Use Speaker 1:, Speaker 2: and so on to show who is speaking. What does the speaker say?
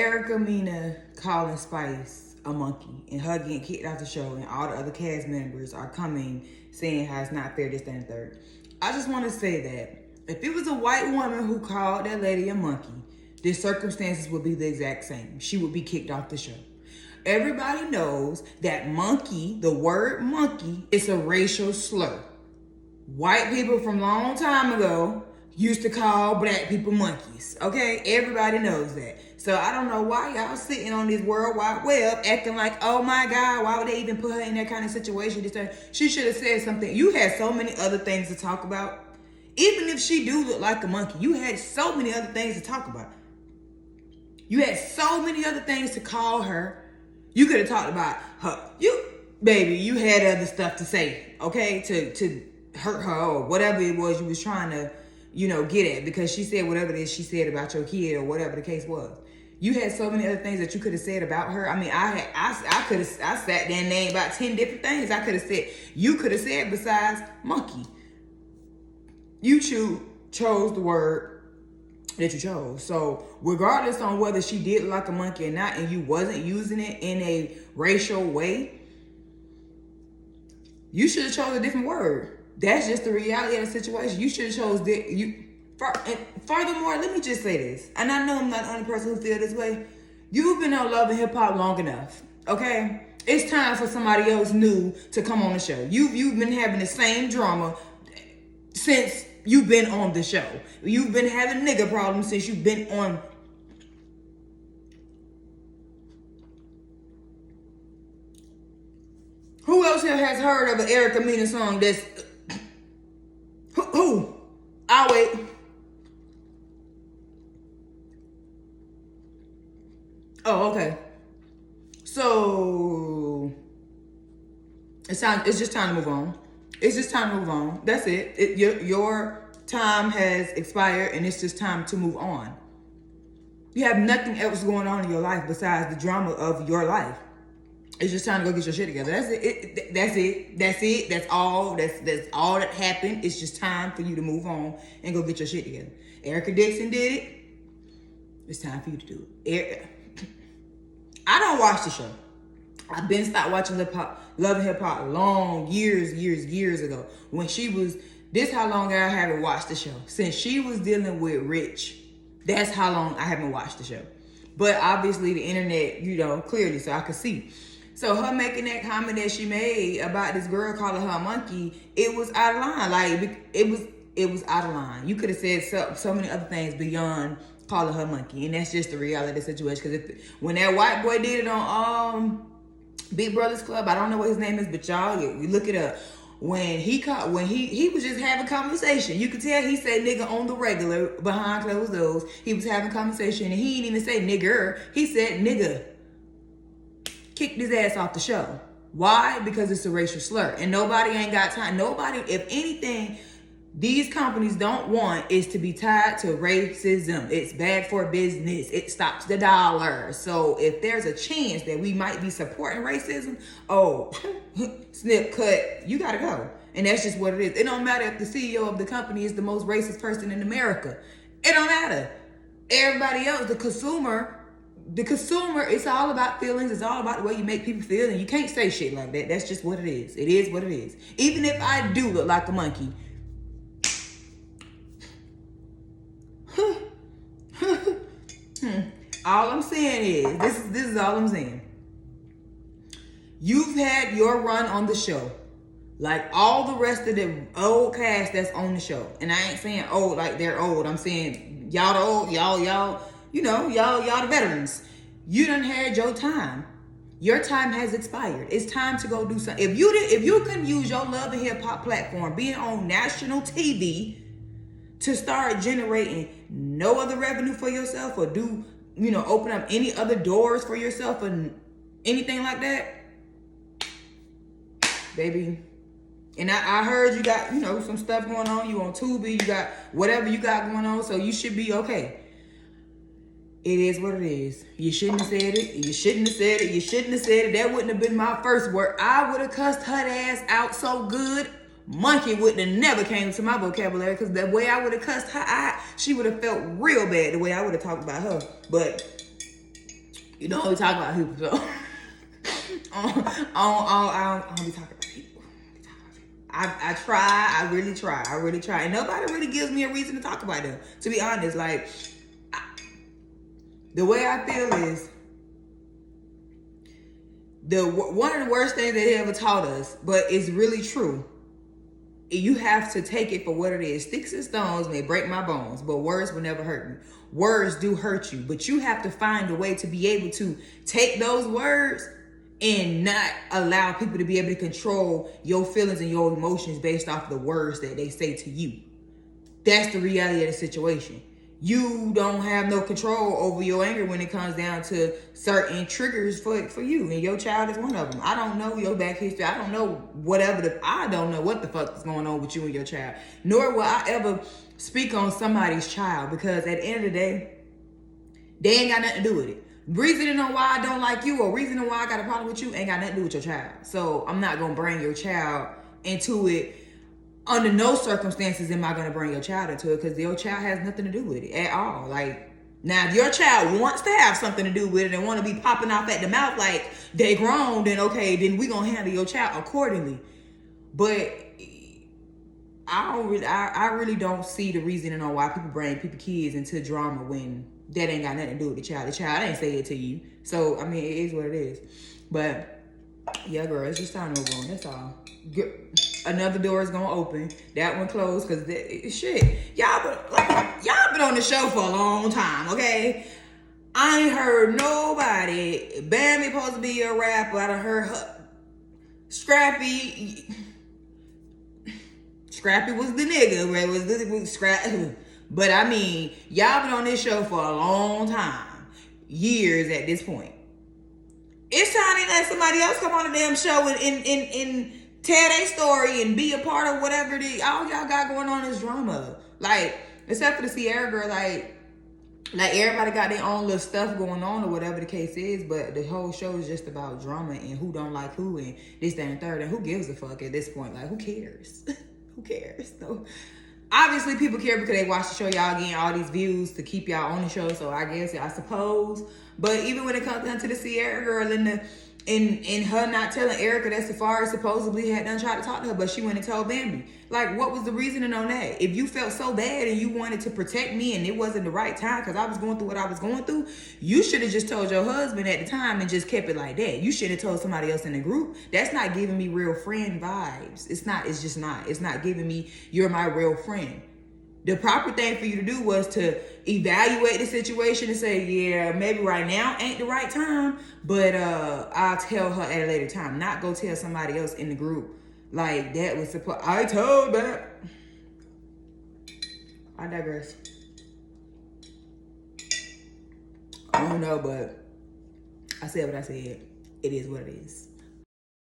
Speaker 1: Erica, Mena calling Spice a monkey and her getting kicked out the show, and all the other cast members are coming saying how it's not fair, this, that, and third. I just want to say that if it was a white woman who called that lady a monkey, the circumstances would be the exact same. She would be kicked off the show. Everybody knows that monkey, the word monkey, is a racial slur. White people from long time ago used to call black people monkeys. Okay? Everybody knows that. So I don't know why y'all sitting on this World Wide Web acting like, oh my God, why would they even put her in that kind of situation? She should have said something. You had so many other things to talk about. Even if she do look like a monkey, you had so many other things to talk about. You had so many other things to call her. You could have talked about her. You had other stuff to say, okay? To hurt her or whatever it was you was trying to, get at, because she said whatever it is she said about your kid or whatever the case was. You had so many other things that you could have said about her. I mean, I sat there and named about 10 different things I could have said. You could have said besides monkey. You chose the word that you chose. So regardless on whether she did look like a monkey or not, and you wasn't using it in a racial way, you should have chose a different word. That's just the reality of the situation. You should have chose and furthermore, let me just say this, and I know I'm not the only person who feels this way. You've been on Love and Hip Hop long enough, okay? It's time for somebody else new to come on the show. You've been having the same drama since you've been on the show. You've been having nigga problems since you've been on. Who else here has heard of an Erica Mena song that's... Who? I'll wait. Oh, okay. So it's just time to move on. It's just time to move on. That's it. Your time has expired, and it's just time to move on. You have nothing else going on in your life besides the drama of your life. It's just time to go get your shit together. That's it. That's it. That's all. That's all that happened. It's just time for you to move on and go get your shit together. Erica Dixon did it. It's time for you to do it. I don't watch the show. I've been stopped watching Love and Hip Hop years ago. When she was, this how long I haven't watched the show. Since she was dealing with Rich. That's how long I haven't watched the show. But obviously the internet, clearly, so I could see. So her making that comment that she made about this girl calling her a monkey, it was out of line. Like, it was out of line. You could have said so many other things beyond calling her monkey, and that's just the reality of the situation. Because when that white boy did it on Big Brothers Club, I don't know what his name is, but y'all, you look it up. When he was just having conversation. You could tell he said nigga on the regular behind closed doors. He was having conversation, and he didn't even say nigger. He said nigga. Kicked his ass off the show. Why? Because it's a racial slur. And nobody ain't got time. Nobody, if anything, these companies don't want is to be tied to racism. It's bad for business. It stops the dollar. So if there's a chance that we might be supporting racism, snip, cut, you gotta go. And that's just what it is. It don't matter if the CEO of the company is the most racist person in America. It don't matter. Everybody else, the consumer, it's all about feelings. It's all about the way you make people feel. And you can't say shit like that. That's just what it is. It is what it is. Even if I do look like a monkey. All I'm saying is, this is all I'm saying. You've had your run on the show. Like all the rest of the old cast that's on the show. And I ain't saying old like they're old. I'm saying y'all the old, y'all the veterans. You done had your time. Your time has expired. It's time to go do something. If you can use your Love and Hip Hop platform, being on national TV, to start generating no other revenue for yourself, or do, open up any other doors for yourself and anything like that, baby. And I heard you got, some stuff going on. You on Tubi, you got whatever you got going on, so you should be okay. It is what it is. You shouldn't have said it. You shouldn't have said it. You shouldn't have said it. That wouldn't have been my first word. I would have cussed her ass out so good. Monkey wouldn't have never came to my vocabulary, because the way I would have cussed her out, she would have felt real bad the way I would have talked about her. But You don't always talk about people, so I don't be talking about people. I try, I really try, and nobody really gives me a reason to talk about them. To be honest, like the way I feel is one of the worst things they ever taught us, but it's really true. You have to take it for what it is. Sticks and stones may break my bones, but words will never hurt me. Words do hurt you, but you have to find a way to be able to take those words and not allow people to be able to control your feelings and your emotions based off the words that they say to you. That's the reality of the situation. You don't have no control over your anger when it comes down to certain triggers for you, and your child is one of them. I don't know your back history. I don't know I don't know what the fuck is going on with you and your child. Nor will I ever speak on somebody's child, because at the end of the day, they ain't got nothing to do with it. Reasoning on why I don't like you or reasoning why I got a problem with you ain't got nothing to do with your child. So I'm not gonna bring your child into it. Under no circumstances am I going to bring your child into it, because your child has nothing to do with it at all. Like, now, if your child wants to have something to do with it and want to be popping off at the mouth like they grown, then okay, then we going to handle your child accordingly. But I really don't see the reasoning on why people bring kids into drama when that ain't got nothing to do with the child. The child ain't say it to you. So, I mean, it is what it is. But yeah, girl, it's just time to move on. That's all. Another door is gonna open. That one closed because shit. Y'all been on the show for a long time, okay? I ain't heard nobody. Bambi supposed to be a rapper. I done heard her. Scrappy was the nigga. Right? Was Scrappy. But I mean, y'all been on this show for a long time. Years at this point. It's time to let somebody else come on the damn show and tell their story and be a part of whatever all y'all got going on is drama. Like, except for the Sierra girl, like everybody got their own little stuff going on or whatever the case is, but the whole show is just about drama and who don't like who and this, that, and third, and who gives a fuck at this point? Like, who cares? Who cares? So, obviously people care because they watch the show, y'all getting all these views to keep y'all on the show, so I suppose. But even when it comes down to the Sierra girl and her not telling Erica that Safari supposedly had done tried to talk to her, but she went and told Bambi. Like, what was the reasoning on that? If you felt so bad and you wanted to protect me and it wasn't the right time because I was going through what I was going through, you should have just told your husband at the time and just kept it like that. You should have told somebody else in the group. That's not giving me real friend vibes. It's just not. It's not giving me, you're my real friend. The proper thing for you to do was to evaluate the situation and say, yeah, maybe right now ain't the right time, but I'll tell her at a later time. Not go tell somebody else in the group. Like, that was I told that. I digress. I don't know, but I said what I said. It is what it is.